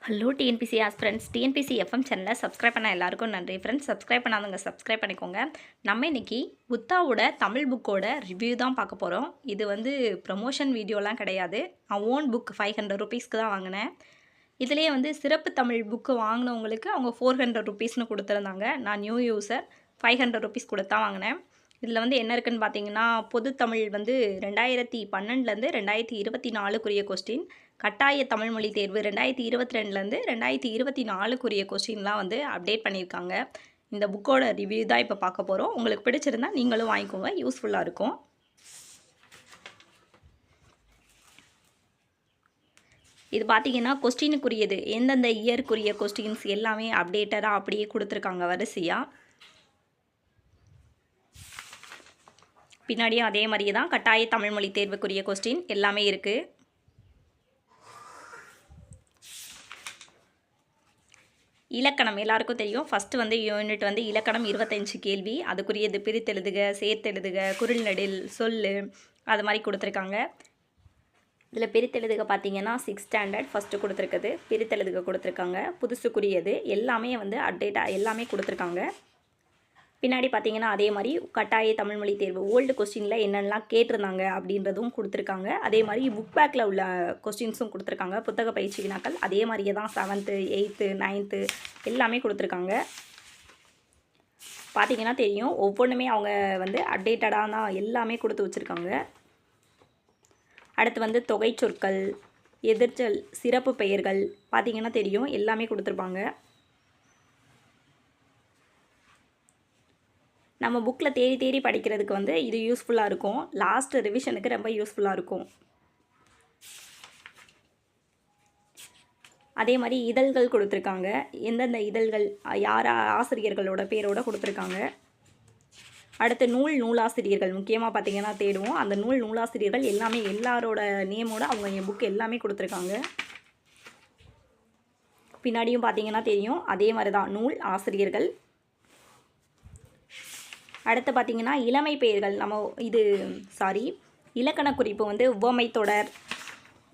Hello TNPSC aspirants TNPSC FM சேனலை subscribe பண்ண எல்லாருக்கும் நன்றி ஃப்ரெண்ட்ஸ். சப்ஸ்கிரைப் பண்ணாதவங்க சப்ஸ்கிரைப் பண்ணிக்கோங்க. நம்ம இன்றைக்கி புத்தாவோட தமிழ் புக்கோட ரிவ்யூ தான் பார்க்க போகிறோம். இது ப்ரமோஷன் வீடியோலாம் கிடையாது. நான் ஓன் புக் 500 ருபீஸ்க்கு தான் வாங்கினேன். இதிலே சிறப்பு தமிழ் புக்கு வாங்கினவங்களுக்கு அவங்க 400 ருபீஸ்னு கொடுத்துருந்தாங்க. நான் நியூ யூசர் 500 ருபீஸ் கொடுத்தா வாங்கினேன். இதில் என்ன இருக்குதுன்னு பார்த்தீங்கன்னா, பொது தமிழ் 2012லேருந்து 2024க்குரிய கொஸ்டின், கட்டாய தமிழ் மொழி தேர்வு 2022லேருந்து 2024க்குரிய கொஸ்டின்லாம் அப்டேட் பண்ணியிருக்காங்க. இந்த புக்கோட ரிவ்யூ தான் இப்போ பார்க்க போகிறோம். உங்களுக்கு பிடிச்சிருந்தா நீங்களும் வாங்கிக்கோங்க, யூஸ்ஃபுல்லாக இருக்கும். இது பார்த்தீங்கன்னா கொஸ்டினுக்குரியது, எந்தெந்த இயருக்குரிய கொஸ்டின்ஸ் எல்லாமே அப்டேட்டடாக அப்படியே கொடுத்துருக்காங்க வரிசையாக. பின்னாடியும் அதே மாதிரியே தான் கட்டாய தமிழ் மொழி தேர்வுக்குரிய கொஸ்டின் எல்லாமே இருக்குது. இலக்கணம் எல்லாருக்கும் தெரியும். ஃபஸ்ட்டு யூனிட் இலக்கணம் 25 கேள்வி. அதுக்குரியது பிரித்தெழுதுக, சேர்த்தெழுதுக, குரில் நெடில், சொல்லு அது மாதிரி கொடுத்துருக்காங்க. இதில் பிரித்தெழுதுக பார்த்தீங்கன்னா 6th ஸ்டாண்டர்ட் ஃபஸ்ட்டு கொடுத்துருக்குது. பிரித்தெழுதுக கொடுத்துருக்காங்க. புதுசுக்குரியது எல்லாமே அப்டேட்டாக எல்லாமே கொடுத்துருக்காங்க. பின்னாடி பார்த்தீங்கன்னா அதே மாதிரி கட்டாய தமிழ் மொழி தேர்வு ஓல்டு கொஸ்டினில் என்னென்னலாம் கேட்டிருந்தாங்க அப்படின்றதும் கொடுத்துருக்காங்க. அதே மாதிரி புக் பேக்கில் உள்ள கொஸ்டின்ஸும் கொடுத்துருக்காங்க. புத்தக பயிற்சி வினாக்கள் அதே மாதிரியே தான் 7th 8th 9th எல்லாமே கொடுத்துருக்காங்க. பார்த்தீங்கன்னா தெரியும், ஒவ்வொன்றுமே அவங்க அப்டேட்டடாக தான் எல்லாமே கொடுத்து வச்சுருக்காங்க. அடுத்து தொகை சொற்கள், எதிர்ச்சல், சிறப்பு பெயர்கள் பார்த்தீங்கன்னா தெரியும் எல்லாமே கொடுத்துருப்பாங்க. நம்ம புக்கில் தேடி தேடி படிக்கிறதுக்கு இது யூஸ்ஃபுல்லாக இருக்கும். லாஸ்ட் ரிவிஷனுக்கு ரொம்ப யூஸ்ஃபுல்லாக இருக்கும். அதே மாதிரி இதழ்கள் கொடுத்துருக்காங்க. எந்தெந்த இதழ்கள் யார் ஆசிரியர்களோட பேரோட கொடுத்துருக்காங்க. அடுத்து நூலாசிரியர்கள் முக்கியமாக பார்த்திங்கன்னா தேடுவோம். அந்த நூலாசிரியர்கள் எல்லாமே எல்லாரோட நேமோட அவங்க என் புக் எல்லாமே கொடுத்துருக்காங்க. பின்னாடியும் பார்த்திங்கன்னா தெரியும் அதே மாதிரி தான் நூல் ஆசிரியர்கள். அடுத்து பார்த்திங்கன்னா இளமை பெயர்கள் இலக்கண குறிப்பு உவமை தொடர்,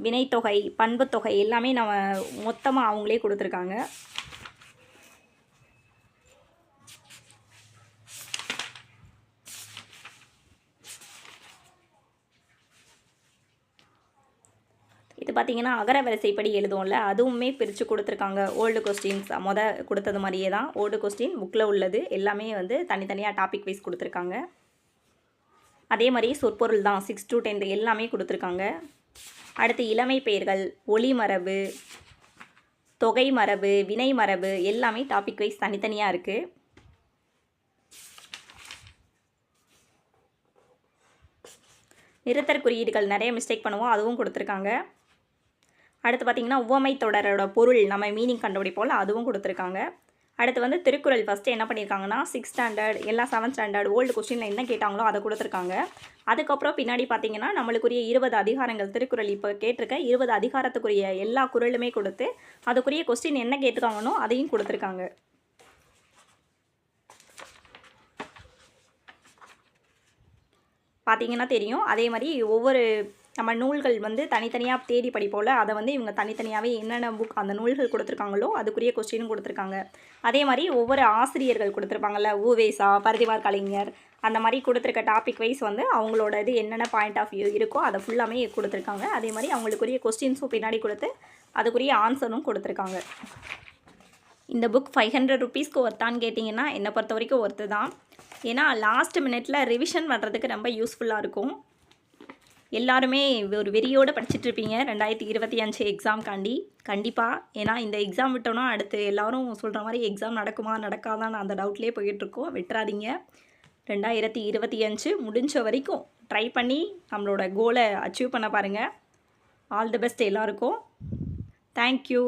வினைத்தொகை, பண்புத்தொகை எல்லாமே நம்ம மொத்தமாக அவங்களே கொடுத்துருக்காங்க. இது பார்த்திங்கன்னா அகர வரிசைப்படி எழுதுவோம்ல, அதுவுமே பிரித்து கொடுத்துருக்காங்க. ஓல்டு கொஸ்டின்ஸ் கொடுத்தது மாதிரியே தான் ஓல்டு கொஸ்டின் புக்கில் உள்ளது எல்லாமே தனித்தனியாக டாபிக் வைஸ் கொடுத்துருக்காங்க. அதே மாதிரி சொற்பொருள் தான் 6 to 10 எல்லாமே கொடுத்துருக்காங்க. அடுத்து இளமை பெயர்கள், ஒளி மரபு, தொகை மரபு, வினை மரபு எல்லாமே டாபிக் வைஸ் தனித்தனியாக இருக்குது. நிறுத்தற் குறியீடுகள் நிறைய மிஸ்டேக் பண்ணுவோம், அதுவும் கொடுத்துருக்காங்க. அடுத்து பார்த்திங்கன்னா உவமை தொடரோட பொருள் நம்ம மீனிங் கண்டுபிடிப்போம்ல, அதுவும் கொடுத்துருக்காங்க. அடுத்து திருக்குறள் ஃபஸ்ட்டு என்ன பண்ணியிருக்காங்கன்னா 6th ஸ்டாண்டர்ட் எல்லாம் 7th ஸ்டாண்டர்ட் ஓல்டு கொஸ்டினில் என்ன கேட்டாங்களோ அதை கொடுத்துருக்காங்க. அதுக்கப்புறம் பின்னாடி பார்த்திங்கன்னா நம்மளுக்குரிய 20 அதிகாரங்கள் திருக்குறள் இப்போ கேட்டிருக்க 20 அதிகாரத்துக்குரிய எல்லா குறளுமே கொடுத்து அதுக்குரிய கொஸ்டின் என்ன கேட்டிருக்காங்கன்னோ அதையும் கொடுத்துருக்காங்க. பார்த்திங்கன்னா தெரியும் அதே மாதிரி ஒவ்வொரு நம்ம நூல்கள் தனித்தனியாக தேடி படிப்போல் அதை இவங்க தனித்தனியாகவே என்னென்ன புக் அந்த நூல்கள் கொடுத்துருக்காங்களோ அதுக்குரிய கொஸ்டினும் கொடுத்துருக்காங்க. அதே மாதிரி ஒவ்வொரு ஆசிரியர்கள் கொடுத்துருப்பாங்கள்ல, உவேசா, பரதிவார் கலைஞர் அந்த மாதிரி கொடுத்துருக்க டாபிக் வைஸ் அவங்களோட இது என்னென்ன பாயிண்ட் ஆஃப் வியூ இருக்கோ அதை ஃபுல்லாமே கொடுத்துருக்காங்க. அதே மாதிரி அவங்களுக்குரிய கொஸ்டின்ஸும் பின்னாடி கொடுத்து அதுக்குரிய ஆன்சரும் கொடுத்துருக்காங்க. இந்த புக் 500 ருபீஸ்க்கு ஒர்த்தான்னு கேட்டிங்கன்னா என்னை பொறுத்த வரைக்கும் ஒர்த்து தான். ஏன்னா லாஸ்ட் மினிட்டில் ரிவிஷன் பண்ணுறதுக்கு ரொம்ப யூஸ்ஃபுல்லாக இருக்கும். எல்லாருமே ஒரு வெறியோடு படிச்சுட்ருப்பீங்க 2025 எக்ஸாம்காண்டி கண்டிப்பாக. ஏன்னா இந்த எக்ஸாம் விட்டோன்னா அடுத்து எல்லோரும் சொல்கிற மாதிரி எக்ஸாம் நடக்குமா நடக்காதான்னு அந்த டவுட்லேயே போயிட்டுருக்கோம். விட்டுறாதீங்க. 2025 முடிஞ்ச வரைக்கும் ட்ரை பண்ணி நம்மளோட கோலை அச்சீவ் பண்ண பாருங்கள். ஆல் தி பெஸ்ட் எல்லாருக்கும். தேங்க்யூ.